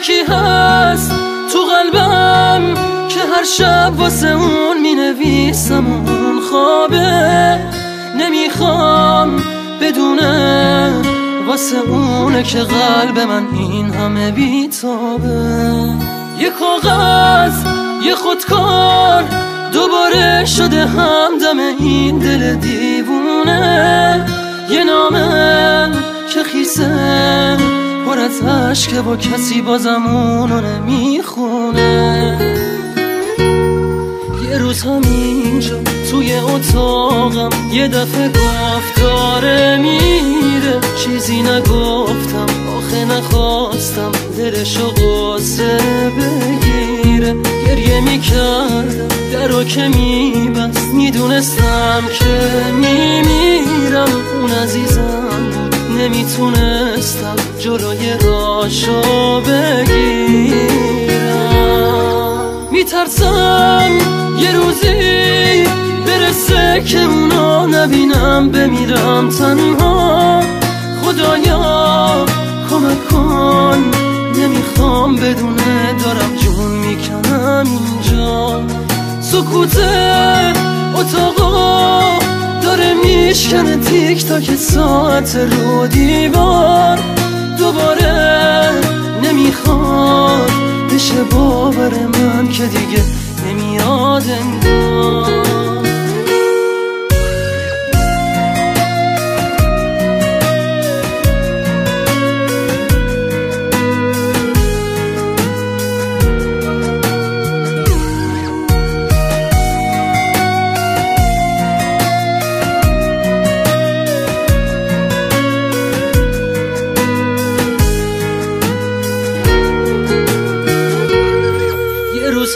یکی هست تو قلبم که هر شب واسه اون می نویسم اون خوابه، نمیخوام بدونه واسه اونه که قلب من این همه بیتابه. یه کاغذ یه خودکار دوباره شده همدم این دل دیوونه، یه نامه که خیسه پر از عشقه با کسی بازم اونو نمیخونه. یه روز همینجا توی اتاقم یه دفعه گفت داره میره، چیزی نگفتم آخه نخواستم دلشو قصه بگیره. گریه میکردم درو که میبست، میدونستم که میمیرم. اون عزیزم بود نمیتونستم جلوی راشو بگیرم. میترسم یه روزی برسه که اونو نبینم، بمیرم تنها. خدایا کمک کن، نمیخوام بدونه دارم جون میکنم اینجا. سکوت اتاقا داره میشکنه تیک تاک ساعت رو دیوار. دوباره نمیخواد بشه باور من که دیگه نمیاد انگار.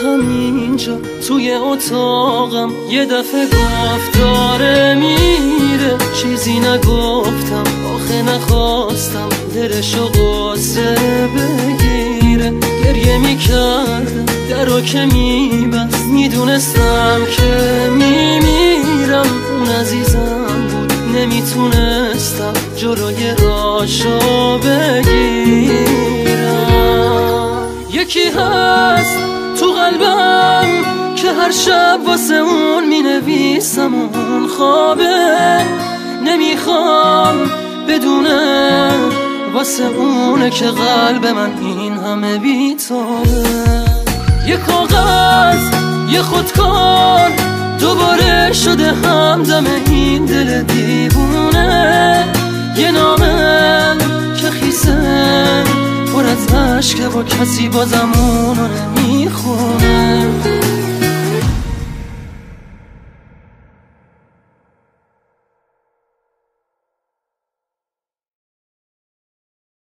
همینجا توی اتاقم یه دفعه گفت داره میره، چیزی نگفتم آخه نخواستم دلشو قصه بگیره. گریه میکردم درو که میبست، میدونستم که میمیرم. اون عزیزم بود نمیتونستم جلوی راشو بگیرم. یکی هست تو قلبم که هر شب واسه اون می نویسم اون خوابه، نمیخوام بدونه واسه اونه که قلب من این همه بیتابه. یه کاغذ یه خودکار دوباره شده همدم این دل دیوونه، یه نامه که خیسه پر از عشقه با کسی بازم اونو نمیخونه.